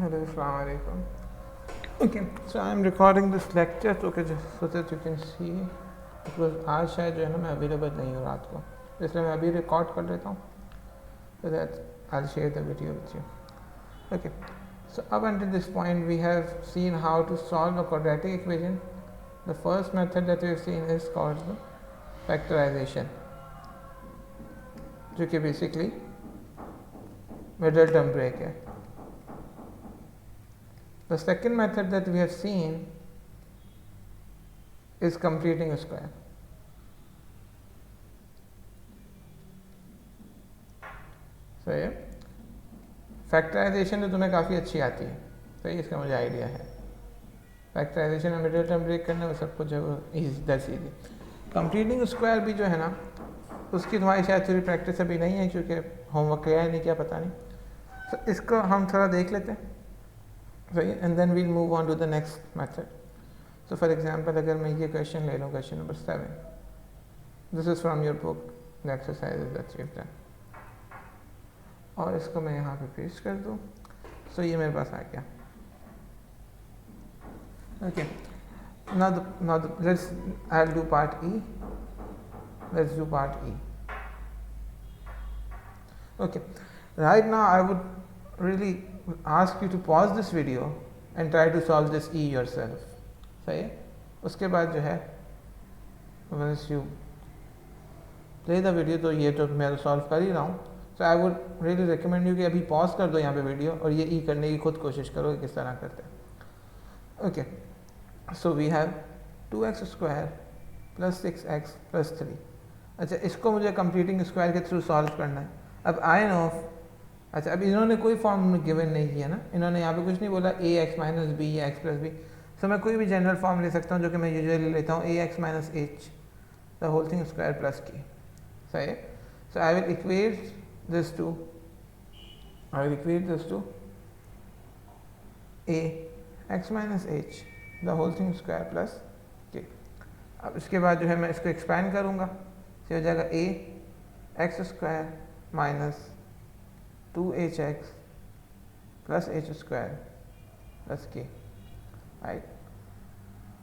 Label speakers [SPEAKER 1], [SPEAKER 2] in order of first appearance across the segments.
[SPEAKER 1] Hello, Assalamu alaikum. Okay, so I'm recording this lecture so that you can see because आज शायद जो है ना मैं अवेलेबल नहीं हूँ रात को, इसलिए मैं अभी रिकॉर्ड कर लेता हूँ so that I'll share the video with you. Okay, so up until this point we have seen how to solve a quadratic equation. The first method that we have seen is called the factorization, जो कि basically middle term break है. The second method that we have seen is completing a square. सही है. Factorisation तो तुम्हें काफ़ी अच्छी आती है, सही, इसका मुझे आइडिया है. फैक्टराइजेशन में मिडिल टर्म ब्रेक करना वो सब कुछ है, वो दैट्स इजी. कंप्लीटिंग स्क्वायर भी जो है ना, उसकी तुम्हारी शायद थोड़ी प्रैक्टिस अभी नहीं है क्योंकि होमवर्क किया है नहीं क्या पता नहीं. तो इसको हम थोड़ा देख लेते हैं, सही, and then we'll move on to the next method. तो फॉर एग्जांपल अगर मैं ये क्वेश्चन ले लूँ, question number 7, this is from your book the exercises that you have done, और इसको मैं यहाँ पे पेस्ट कर दूँ. सो ये मेरे पास आ गया. Okay, now I'll do part E. Let's do part E. Okay, right now I would really ask you to pause this video and try to solve this E yourself. सही है. उसके बाद जो है once you play the video, तो ये तो मैं सॉल्व कर ही रहा हूँ, so I would really recommend you कि अभी पॉज कर दो यहाँ पे वीडियो और ये E करने की खुद कोशिश करो कि किस तरह करते हैं. Okay, so we have 2x square plus 6x plus 3. अच्छा, इसको मुझे कंप्लीटिंग स्क्वायर के थ्रू सॉल्व करना है. अब आई नो, अच्छा अब इन्होंने कोई फॉर्म गिवन नहीं किया ना, इन्होंने यहाँ पे कुछ नहीं बोला ए एक्स माइनस बी या एक्स प्लस बी. सो मैं कोई भी जनरल फॉर्म ले सकता हूँ जो कि मैं यूजुअली लेता हूँ, a x minus h the whole thing square plus की. सही है. So I will equate this to a x minus h the whole thing square plus k. अब इसके बाद जो है मैं इसको एक्सपैंड करूँगा, तो हो जाएगा a x square minus 2hx plus h square plus k, right.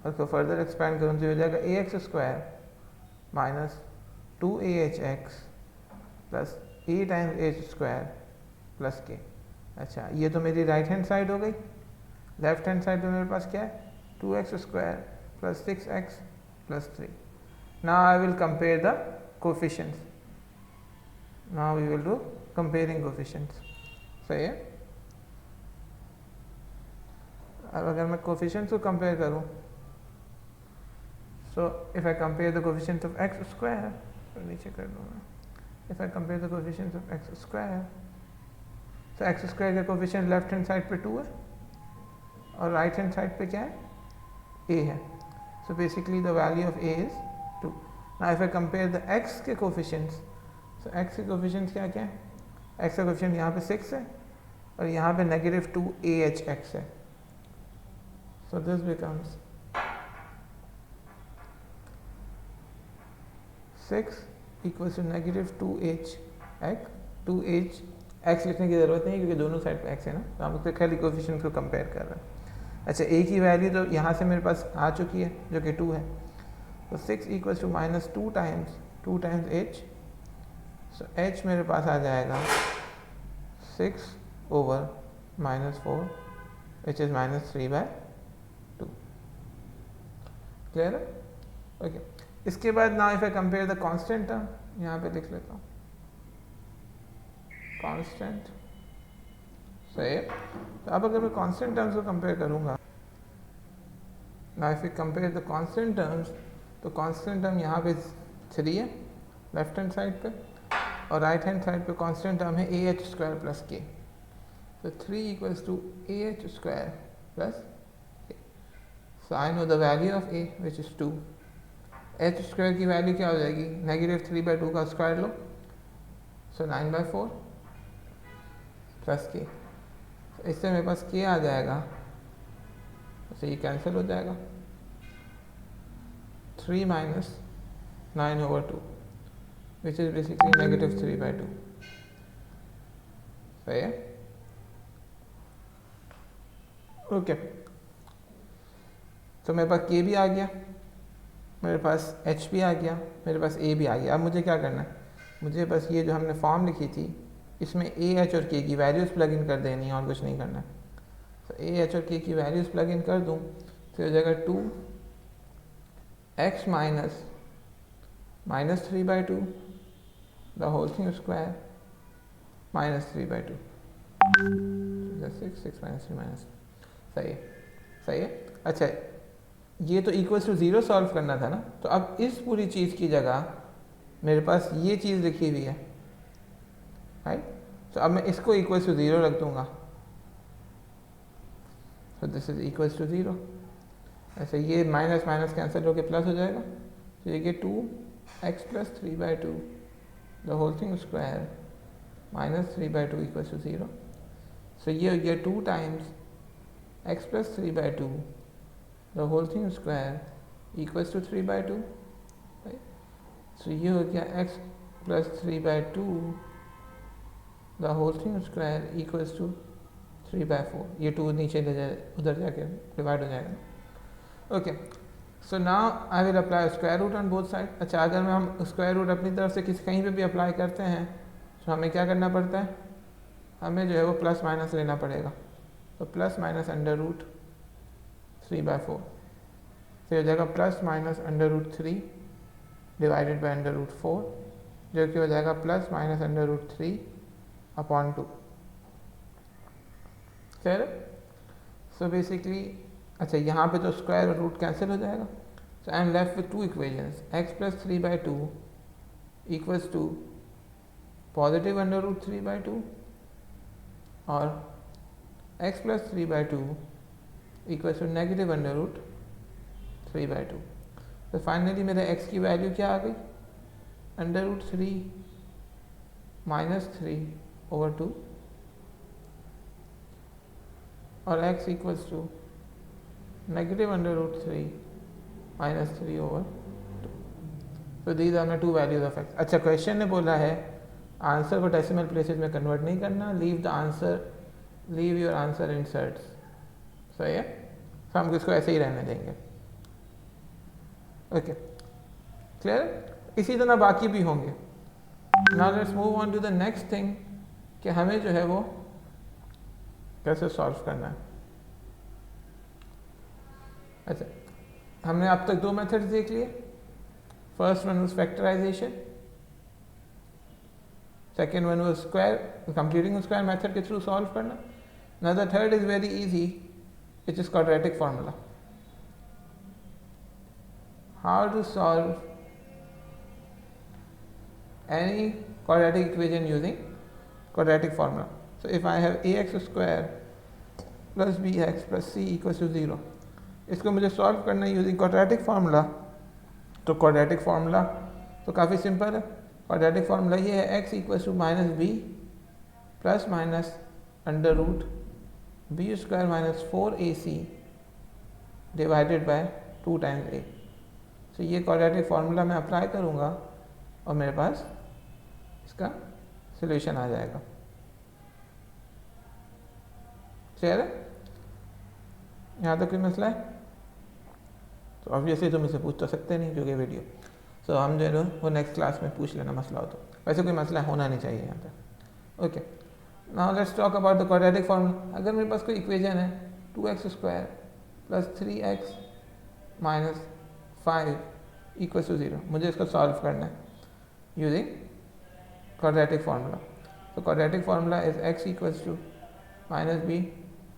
[SPEAKER 1] और इसको फर्दर एक्सपैंड करूँ तो हो जाएगा a x square minus 2ahx plus a times H square plus के. अच्छा, ये तो मेरी राइट हैंड साइड हो गई. लेफ्ट हैंड साइड में मेरे पास क्या है, 2x square plus 6x plus 3. Now I will compare the coefficients. Now we will do comparing coefficients. सही है. अब अगर मैं कोफिशिएंट्स को कंपेयर करूँ, so if I compare the coefficients of x square, तो नीचे कर दूँगा. If I compare the coefficients of x square, so x square का coefficient लेफ्ट हैंड साइड पे 2 है और राइट हैंड साइड पे क्या है, a है. So basically the value of a is 2. Now if I compare the x के coefficients, so x के coefficients क्या क्या है, x का coefficient यहाँ पे 6 है और यहाँ पे negative 2ahx है. So this becomes 6 equal to negative 2h x. 2h x लिखने की ज़रूरत नहीं क्योंकि दोनों साइड पे x है ना, तो हम उसके खाली कोफिशिएंट को कंपेयर कर रहे हैं. अच्छा, a की वैल्यू तो यहाँ से मेरे पास आ चुकी है जो कि 2 है, तो 6 equal to minus 2 times h. So h मेरे पास आ जाएगा 6 over minus 4 which is minus 3/2. Clear है. ओके, इसके बाद now if I compare the constant term, यहाँ पे लिख लेता हूँ कांस्टेंट. सही है. तो अब अगर मैं कांस्टेंट टर्म्स को कंपेयर करूँगा, now if you compare the constant terms, तो कांस्टेंट टर्म यहाँ पे 3 है लेफ्ट हैंड साइड पे और राइट हैंड साइड पे कांस्टेंट टर्म है ah स्क्वायर प्लस k. तो 3 equals to ah square plus k. So I know the value of a which is 2. h square की value क्या हो जाएगी, नेगेटिव 3/2 का स्क्वायर लो, सो 9/4 प्लस के. इससे मेरे पास k आ जाएगा, तो ये कैंसिल हो जाएगा. 3 minus 9/2 which is basically negative 3/2. सही है. ओके, तो मेरे पास के भी आ गया, मेरे पास एच भी आ गया, मेरे पास ए भी आ गया। अब मुझे क्या करना है, मुझे बस ये जो हमने फॉर्म लिखी थी इसमें ए एच और के की वैल्यूज़ प्लग इन कर देनी है और कुछ नहीं करना है। तो ए एच और के की वैल्यूज़ प्लग इन कर दूँ तो हो जाएगा 2x minus 3/2 the whole thing square -3/2 6 minus 3 minus, सही है, सही है। अच्छा, ये तो इक्वल्स टू 0 सॉल्व करना था ना, तो अब इस पूरी चीज़ की जगह मेरे पास ये चीज़ लिखी हुई है, राइट। तो अब मैं इसको इक्वल्स टू 0 रख दूंगा, तो दिस इज इक्वल्स टू 0। ऐसे ये माइनस माइनस कैंसिल होकर प्लस हो जाएगा, तो ये 2x + 3/2 the whole thing square -3/2 equals to 0। So ये हो गया 2 times x + 3/2 the whole thing square equals to 3/2, right. So ये हो गया x + 3/2 the whole thing square equals to 3/4। ये 2 नीचे ले जाए, उधर जाके डिवाइड हो जाएगा। Okay, so now I will apply square root on both side. अच्छा, अगर मैं हम स्क्वायर रूट अपनी तरफ से कहीं पे भी अप्लाई करते हैं तो हमें क्या करना पड़ता है, हमें जो है वो प्लस माइनस लेना पड़ेगा। तो प्लस माइनस √3/4 फिर हो जाएगा +-√3 डिवाइडेड बाई √4 जो कि हो जाएगा +-√3/2। फिर सो बेसिकली अच्छा, यहाँ पे तो स्क्वायर और रूट कैंसिल हो जाएगा। So I am left with 2 equations, x + 3/2 equals to positive √3/2 और x + 3/2 इक्वल्स टू नेगेटिव √3/2। तो फाइनली मेरे x की वैल्यू क्या आ गई, √3 -3/2 और x इक्वल्स टू नेगेटिव √3 -3/2। तो these are my 2 values of x। अच्छा, क्वेश्चन ने बोला है आंसर को डेसिमल प्लेसेस में कन्वर्ट नहीं करना, लीव योर आंसर इंसर्ट्स, सही है। तो हम इसको ऐसे ही रहने देंगे। Okay, clear. इसी तरह बाकी भी होंगे। Now let's move on to the next thing कि हमें जो है वो कैसे सॉल्व करना है। अच्छा, हमने अब तक 2 मेथड्स देख लिए। First one was factorisation, second one was square, computing square method के थ्रू सॉल्व करना। Now the third is very easy, which is quadratic formula. How to solve any quadratic equation using quadratic formula. So if I have ax square plus bx plus c equals to 0, इसको मुझे solve करना है using quadratic formula. तो quadratic formula तो काफ़ी simple है। Quadratic formula ये है x equals to -b plus minus √b² - 4ac divided by 2 times a। तो ये क्वाड्रेटिक फार्मूला मैं अप्लाई करूँगा और मेरे पास इसका सॉल्यूशन आ जाएगा। क्लियर है? यहाँ तक कोई मसला है? तो ऑब्वियसली तुम इसे पूछ तो सकते नहीं क्योंकि वीडियो, सो हम जो है वो नेक्स्ट क्लास में पूछ लेना मसला हो तो। वैसे कोई मसला होना नहीं चाहिए यहाँ पर। Okay, now let's talk about the quadratic formula. अगर मेरे पास कोई इक्वेशन है 2x² + 3x - 5 इक्वल्स टू 0, मुझे इसको सॉल्व करना है यूजिंग क्वाड्रेटिक फार्मूला। तो quadratic formula is x equals to -b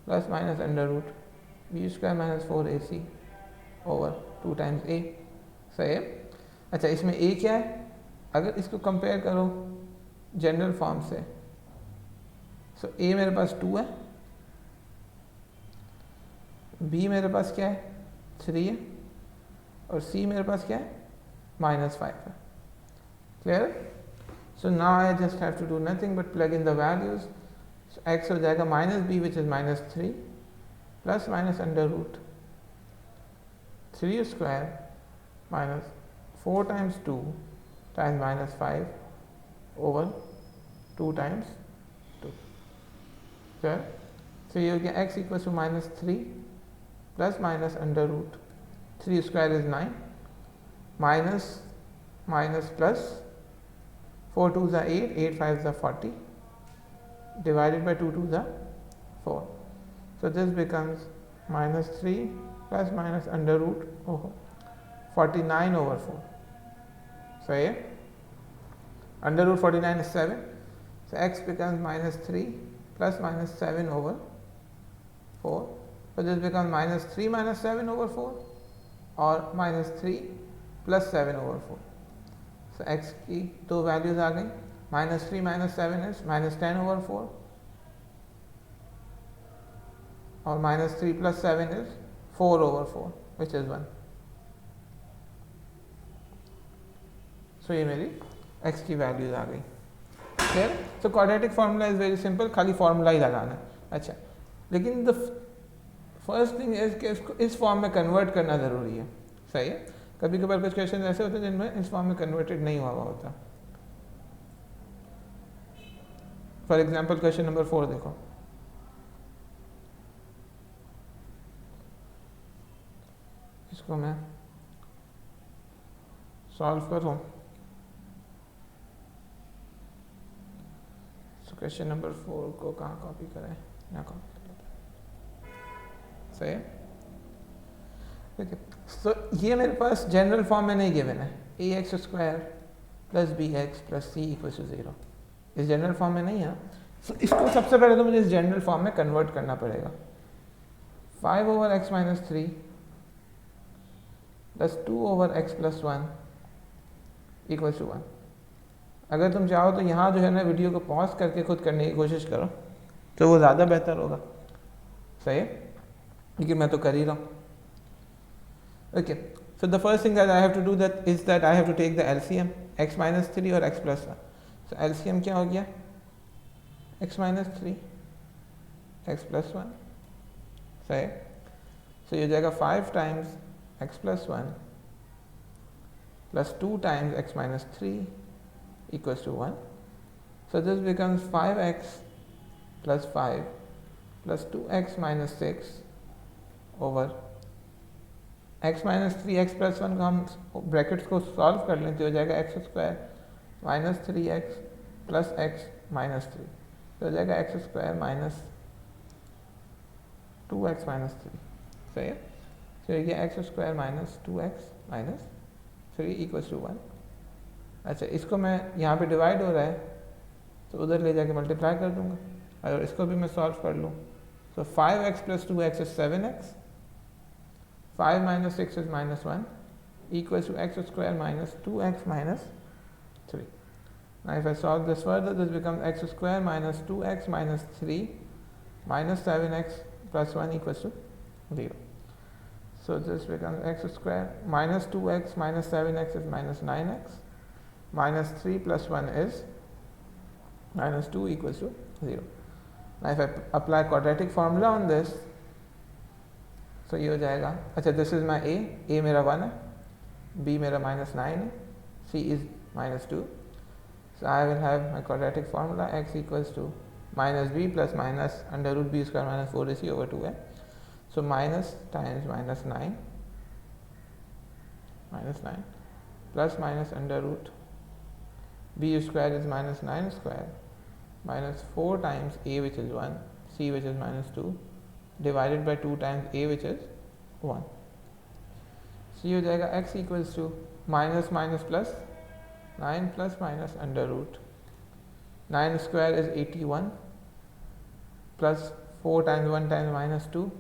[SPEAKER 1] plus minus √b² - 4ac over 2 times a। सही है। अच्छा, इसमें a क्या है, अगर इसको कंपेयर करो जनरल फॉर्म से, सो a मेरे पास 2 है, b मेरे पास क्या है 3 है और c मेरे पास क्या है -5 है। Clear? So now I just have to do nothing but plug in the values. So x हो जाएगा -b which is -3 plus minus √3² - 4 times 2 times -5 over 2 times 2। Clear? तो ये हो गया x equal to -3 plus minus under root 3 square is 9 minus minus plus 4 2 ज़ा 8 8 5 ज़ा 40 divided by 2 2 ज़ा 4. So this becomes -3 plus minus under root 49 over 4. So here under root 49 is 7. So x becomes -3 plus minus 7 over 4. So this becomes -3 minus 7 over 4 or -3 plus 7 over 4. So x की दो values आ गई. -3 minus 7 is -10 over 4 और -3 plus 7 is 4 over 4 which is 1. So ये मेरी x की values आ गई. Clear? So quadratic formula is very simple, खाली formula ही लगाना है. अच्छा, लेकिन द फर्स्ट थिंग इज कि इसको इस फॉर्म में कन्वर्ट करना ज़रूरी है. सही है? कभी कभार कुछ क्वेश्चन ऐसे होते हैं जिनमें इस फॉर्म में कन्वर्टेड नहीं हुआ होता. फॉर एग्जाम्पल क्वेश्चन नंबर 4 देखो. इसको मैं सॉल्व करूं. क्वेश्चन नंबर 4 को कहाँ कॉपी करें? यहाँ कॉपी कर लेते हैं. सही है? ठीक है. सो ये मेरे पास जनरल फॉर्म में नहीं गिवन है. A x square plus b x plus c equal to 0 इस जनरल फॉर्म में नहीं है. सो इसको सबसे पहले तो मुझे इस जनरल फॉर्म में कन्वर्ट करना पड़ेगा. 5 over x minus 3 plus 2 over x plus 1 equal to 1. अगर तुम चाहो तो यहाँ जो है ना वीडियो को पॉज करके खुद करने की कोशिश करो तो वो ज़्यादा बेहतर होगा. सही है? लेकिन मैं तो कर ही रहा हूँ. Okay, so the first thing that I have to do that is that I have to take the LCM x minus 3 और x plus 1. सो एलसीएम क्या हो गया? x minus 3 x plus 1. सही है? सो ये हो जाएगा 5 times x plus 1 plus 2 times x minus 3 equals to 1. So this becomes 5x plus 5 plus 2x minus 6 over x minus 3 x plus 1 को हम ब्रैकेट्स को सॉल्व कर लें तो हो जाएगा x square minus 3x plus x minus 3. तो हो जाएगा x square minus 2x minus 3. सही है? तो ये x square minus 2x minus 3 equals to 1. अच्छा, इसको मैं यहाँ पे डिवाइड हो रहा है तो उधर ले जाके मल्टीप्लाई कर दूंगा. अगर इसको भी मैं सॉल्व कर लूँ तो 5x plus 2x is 7x. 5 minus 6 is minus 1 equals to x square minus 2x minus 3. Now if I solve this further, this becomes x square minus 2x minus 3 minus 7x plus 1 equals to 0. So this becomes x square minus 2x minus 7x is minus 9x minus 3 plus 1 is minus 2 equals to 0. Now if I apply quadratic formula on this, so ये हो जाएगा. अच्छा, this is my a मेरा 1 है, b मेरा minus 9 है, c is minus 2. So I will have my quadratic formula x equals to minus b plus minus under root b square minus 4ac over 2 है. So minus times minus 9 plus minus under root b square is minus 9 square minus 4 times a which is 1, c which is minus 2 divided by 2 times a which is 1. So ये हो जाएगा x equals to minus minus plus 9 plus minus under root 9 square is 81 plus 4 times 1 times minus 2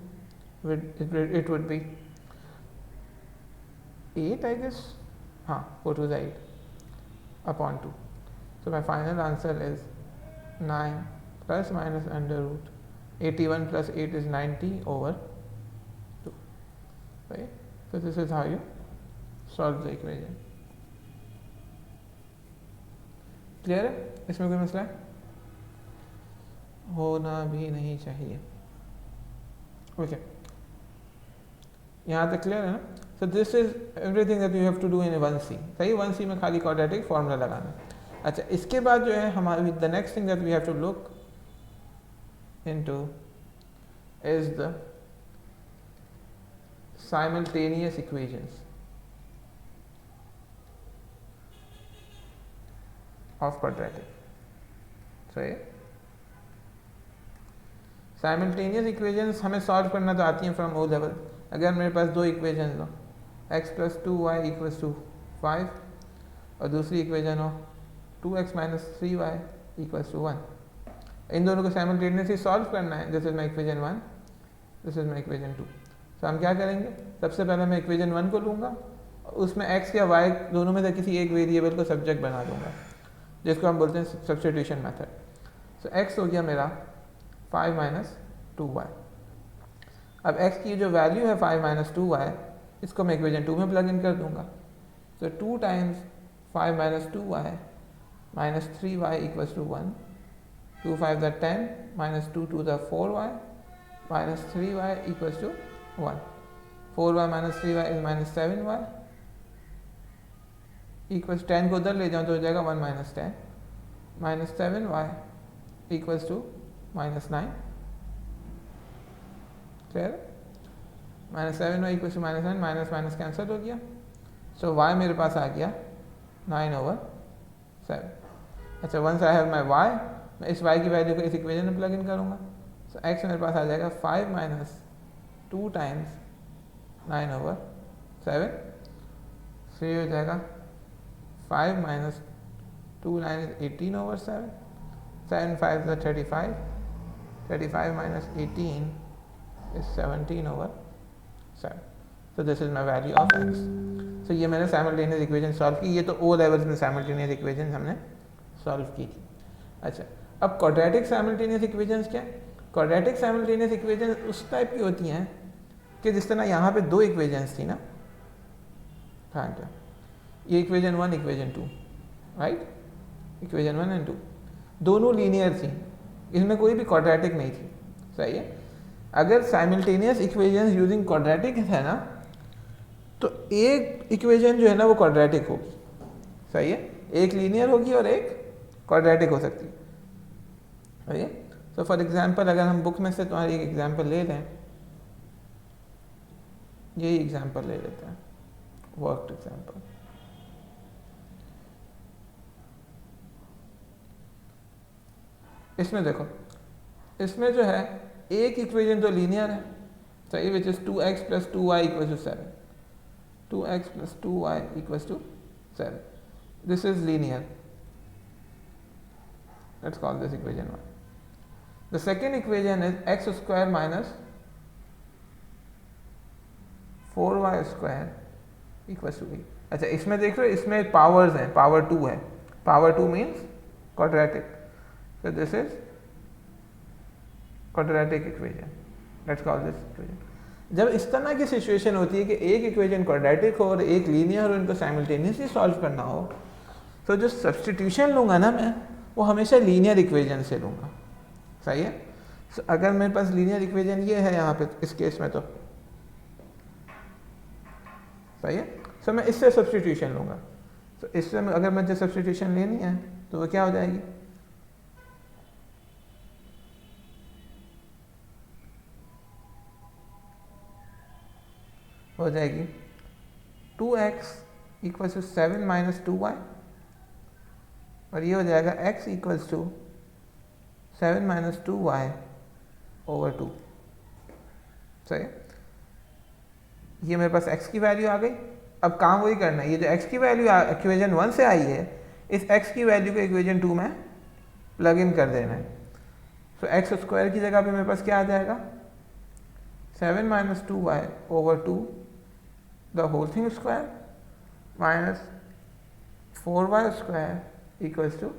[SPEAKER 1] it would be 8 I guess. हाँ, 4 to the 8 upon 2. So my final answer is 9 plus minus under root 81 plus 8 is 90 over 2. Right? So this is how you solve the equation. Clear है? इसमें कोई मसला है? होना भी नहीं चाहिए. ओके, यहाँ तक क्लियर है ना? So this is everything that you have to do in 1C. सही, 1C में खाली quadratic formula लगाना. अच्छा, इसके बाद जो है हमारी the next thing that we have to look into is the simultaneous equations of quadratic. सही है. साइमल्टेनियस इक्वेशंस हमें सॉल्व करना तो आती हैं फ्रॉम ओ लेवल. अगर मेरे पास दो इक्वेशन हो, x plus 2y equals to 5 और दूसरी इक्वेशन हो 2x minus 3y equals to 1, इन दोनों को साइमल्टेनियसली सॉल्व करना है. This is my equation 1, this is my equation 2. तो हम क्या करेंगे, सबसे पहले मैं इक्वेशन 1 को लूँगा, उसमें x या y दोनों में से किसी एक वेरिएबल को सब्जेक्ट बना दूँगा, जिसको हम बोलते हैं सब्स्टिट्यूशन मेथड. सो x हो गया मेरा 5 माइनस 2y. अब x की जो वैल्यू है 5 माइनस 2y, इसको मैं इक्वेशन 2 में प्लग इन कर दूंगा. तो 2 times 5 minus 2y minus 3y equals to 1. 2 5 the 10 minus 2 2 the 4y minus 3y equals to 1. 4y minus 3y is minus 7y equals 10 को उधर ले जाऊँ तो हो जाएगा 1 minus 10 minus 7y equals to minus 9. Clear. Minus 7y equals to minus 9, minus minus cancel हो गया. सो y मेरे पास आ गया 9/7. अच्छा, once I have my y, मैं इस y की वैल्यू को इस इक्वेशन में प्लग इन करूँगा. सो x मेरे पास आ जाएगा 5 माइनस 2 टाइम्स 9/7. सो ये हो जाएगा 5 minus 2 9 is 18/7. 7 5 is 35. 35 minus 18 is 17/7. So this is my value of x. So ये मैंने साइमल्टेनियस इक्वेशन सॉल्व की. ये तो ओ लेवल्स में साइमल्टेनियस इक्वेशन हमने सॉल्व की थी. अच्छा, अब क्वाड्रेटिक साइमल्टेनियस इक्वेशंस क्या है? क्वाड्रेटिक साइमल्टेनियस इक्वेशन उस टाइप की होती हैं कि जिस तरह यहाँ पे दो इक्वेशंस थी ना. हाँ, क्या ये equation 1 equation 2, right. Equation 1 and 2 दोनों लीनियर थी, इसमें कोई भी क्वाड्रेटिक नहीं थी. सही है. अगर साइमल्टेनियस इक्वेशंस यूजिंग क्वाड्रेटिक है ना, तो एक इक्वेशन जो है ना वो क्वाड्रेटिक होगी. सही है. एक लीनियर होगी और एक क्वाड्रेटिक हो सकती है. सही है. तो फॉर एग्जांपल अगर हम बुक में से तुम्हारी एक एग्जांपल ले लें, यही एग्जांपल ले लेते हैं, वर्कड एग्जांपल. इसमें देखो, इसमें जो है एक इक्वेशन तो लीनियर है. सही, which is 2x plus 2y equals to 7. 2x plus 2y equals to 7. This is linear. Let's call this equation 1. The second equation is x square minus 4y square equals to 8. अच्छा, इसमें देख रहे हो, इसमें powers हैं, power 2 है. Power 2 means quadratic. So this is quadratic equation. Let's call this equation. जब इस तरह की सिचुएशन होती है कि एक इक्वेशन क्वाड्रेटिक हो और एक लीनियर हो, इनको साइमल्टेनियसली सॉल्व करना हो, तो जो सब्स्टिट्यूशन लूँगा ना मैं, वो हमेशा लीनियर इक्वेशन से लूँगा. सही है. so, अगर मेरे पास लीनियर इक्वेशन ये है यहाँ पे इस केस में, तो सही है. so, मैं इससे सब्स्टिट्यूशन लूँगा. तो इससे अगर मुझे सब्स्टिट्यूशन लेनी है तो वो क्या हो जाएगी, हो जाएगी 2x equals to 7 minus 2y, और ये हो जाएगा x equals to 7 minus 2y over 2. सही. ये मेरे पास x की वैल्यू आ गई. अब काम वही करना है, ये जो x की वैल्यू इक्वेशन 1 से आई है, इस x की वैल्यू को इक्वेशन 2 में प्लग इन कर देना है. तो x स्क्वायर की जगह पे मेरे पास क्या आ जाएगा, 7 minus 2y over 2 the whole thing square minus 4y square equals to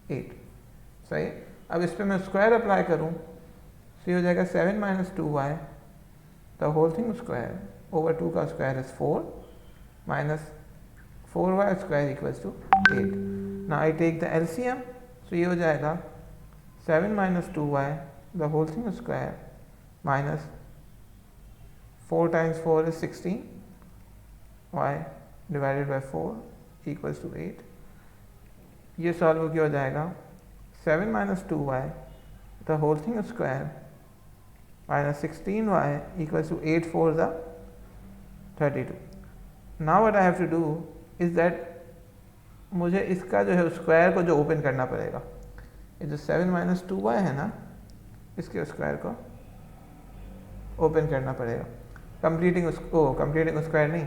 [SPEAKER 1] 8. सही. अब इस पे मैं स्क्वायर अप्लाई करूँ तो ये हो जाएगा 7 minus 2y the whole thing square over 2 का square is 4 minus 4y square equals to 8. now I take the LCM. so ये हो जाएगा 7 minus 2y the whole thing square minus 4 times 4 is 16 y divided by 4 equals to 8. ये solve हो जाएगा 7 minus 2y the whole thing square minus 16y equals to 8 4 the 32. Now what I have to do is that मुझे इसका जो है square को जो open करना पड़ेगा, ये जो 7 माइनस 2y है ना, इसके स्क्वायर को ओपन करना पड़ेगा। कंप्लीटिंग स्क्वायर नहीं,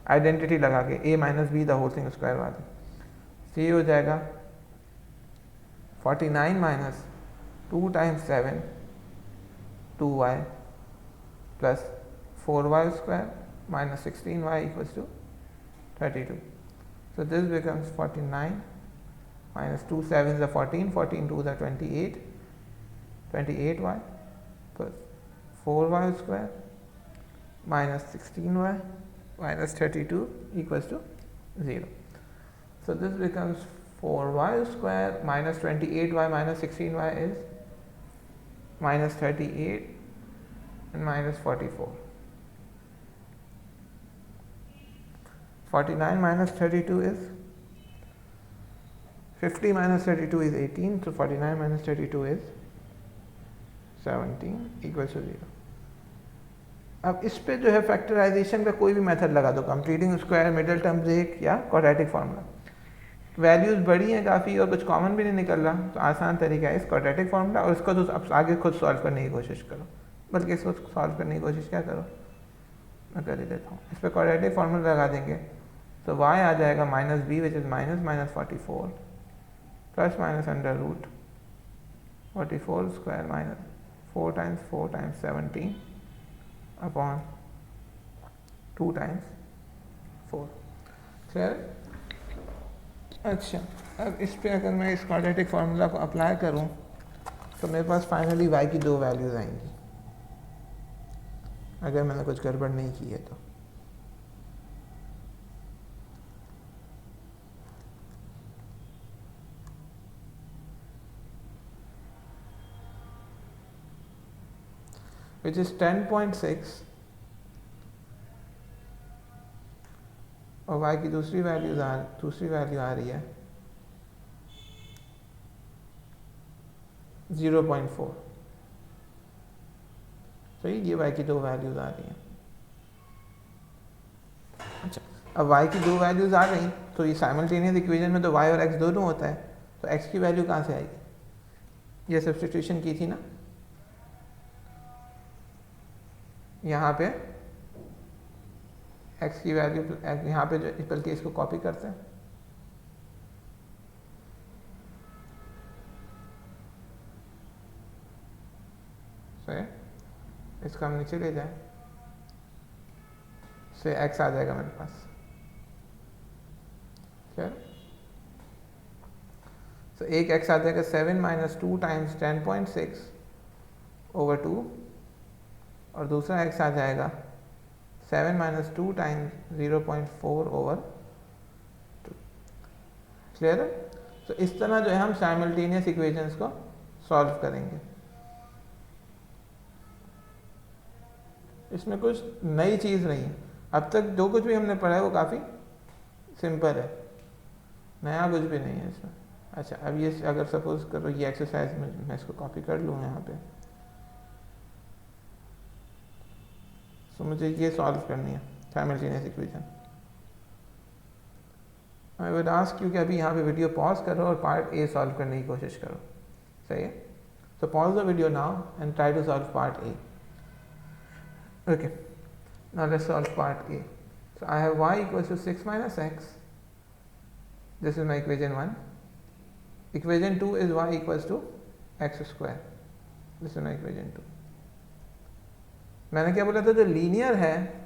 [SPEAKER 1] आइडेंटिटी लगा के a minus B the whole thing square वाले, तो ये हो जाएगा 49 minus 2 times 7 2y plus 4y square minus 16y equals to 32. So this becomes 49 minus 2 7s are 14, 14 2s are 28, 28y plus 4y square minus 16y minus 32 equals to 0. So this becomes 4y square minus 28y minus 16y is minus 38 and minus 44. 49 minus 32 is 50 minus 32 is 18, so 49 minus 32 is 17 equals to 0. अब इस पे जो है factorisation का कोई भी method लगा दो, completing square, middle term break या क्वाड्रेटिक फार्मूला। वैल्यूज़ बड़ी हैं काफ़ी और कुछ कॉमन भी नहीं निकल रहा, तो आसान तरीका है इस क्वाड्रेटिक फार्मूला, और इसको तो अब आगे खुद सॉल्व करने की कोशिश करो, बल्कि इसको सॉल्व करने की कोशिश क्या करो, मैं कर ही देता हूँ। इस पर क्वाड्रेटिक फार्मूला लगा देंगे तो y आ जाएगा minus B which is minus minus 44 plus minus under root 44 square minus 4 times 17 upon 2 times 4। Clear? अच्छा, अब इस पे अगर मैं इस क्वाड्रेटिक फार्मूला को अप्लाई करूं तो मेरे पास फाइनली y की दो वैल्यूज़ आएंगी, अगर मैंने कुछ गड़बड़ नहीं की है तो। which is 10.6 और y की दूसरी वैल्यू आ रही है 0.4। सही, ये y की दो वैल्यूज आ रही हैं। अच्छा, अब y की दो वैल्यूज आ गई तो ये साइमल्टेनियस इक्वेशन में तो y और x दोनों होता है, तो x की वैल्यू कहाँ से आएगी? ये सब्स्टिट्यूशन की थी ना, यहाँ पे x की वैल्यू, यहाँ पे जो, बल्कि इसको कॉपी करते हैं, सही, इसको हम नीचे ले जाएं, से x आ जाएगा मेरे पास। फिर तो एक x आ जाएगा 7 माइनस 2 टाइम्स 10.6 ओवर 2, और दूसरा x आ जाएगा 7 माइनस 2 टाइम्स 0.4 ओवर 2। क्लियर है? तो इस तरह जो है हम साइमल्टेनियस इक्वेशंस को सॉल्व करेंगे। इसमें कुछ नई चीज़ नहीं है, अब तक जो कुछ भी हमने पढ़ा है वो काफ़ी सिंपल है, नया कुछ भी नहीं है इसमें। अच्छा, अब ये अगर सपोज करो ये एक्सरसाइज में मैं इसको कॉपी कर लूँ यहाँ पे, तो मुझे ये सॉल्व करनी है simultaneous equation. I would ask you कि अभी यहाँ पे वीडियो पॉज करो और पार्ट ए सॉल्व करने की कोशिश करो, सही है? तो pause the video now and try to solve part A. Okay, now let's solve part A. So I have y equals to 6 minus x, this is my equation 1। Equation 2 is y equals to x square, this is my equation 2। मैंने क्या बोला था, जो linear है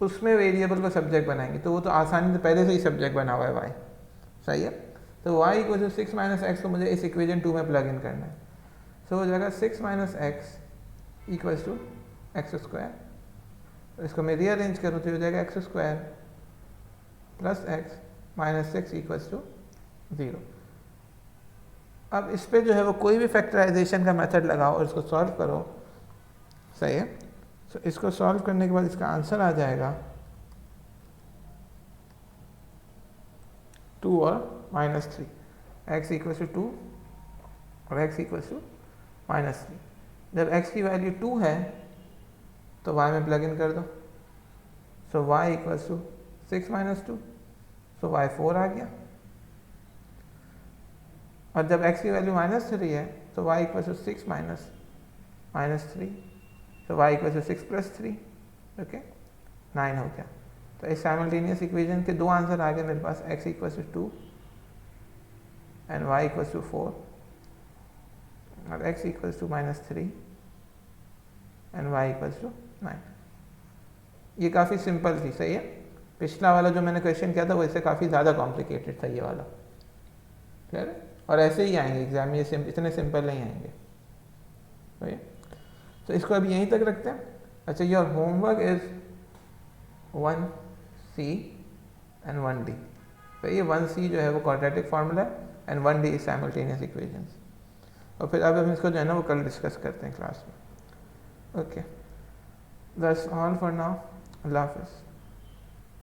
[SPEAKER 1] उसमें variable को subject बनाएंगे, तो वो तो आसानी से पहले से ही सब्जेक्ट बना हुआ है y, सही है? तो y equal to 6 minus x को मुझे इस इक्वेशन 2 में प्लग इन करना है। सो हो जाएगा 6 minus x equals to x square, तो इसको मैं रीअरेंज करूँ तो हो जाएगा x square plus x minus 6 equals to 0। अब इस पे जो है वो कोई भी फैक्टराइजेशन का मेथड लगाओ और इसको सॉल्व करो, सही है? तो इसको सॉल्व करने के बाद इसका आंसर आ जाएगा 2 और -3, x इक्वल्स टू 2 और x इक्वल्स टू -3। जब x की वैल्यू 2 है तो y में प्लग इन कर दो, so y equals to 6 minus 2, so y 4 आ गया। और जब x की वैल्यू -3 है तो y इक्वल्स टू 6 माइनस -3, तो y equals to 6 plus 3, okay 9 हो गया। तो इस साइमल्टेनियस इक्वेशन के दो आंसर आ गए मेरे पास, x equals to 2 and y equals to 4 और x equals to -3 and y equals to 9। ये काफ़ी सिंपल थी, सही है। पिछला वाला जो मैंने क्वेश्चन किया था वो इससे काफ़ी ज़्यादा कॉम्प्लिकेटेड था ये वाला, क्लियर है। और ऐसे ही आएंगे एग्जाम में, ये इतने सिंपल नहीं आएंगे, सही है। तो इसको अभी यहीं तक रखते हैं। अच्छा, your homework is 1C and 1D। तो ये 1C जो है वो क्वाड्रेटिक फार्मूला है and 1D is simultaneous equations. और फिर अब हम इसको जो है ना वो कल डिस्कस करते हैं क्लास में। Okay, that's all for now. अल्लाह हाफिज़।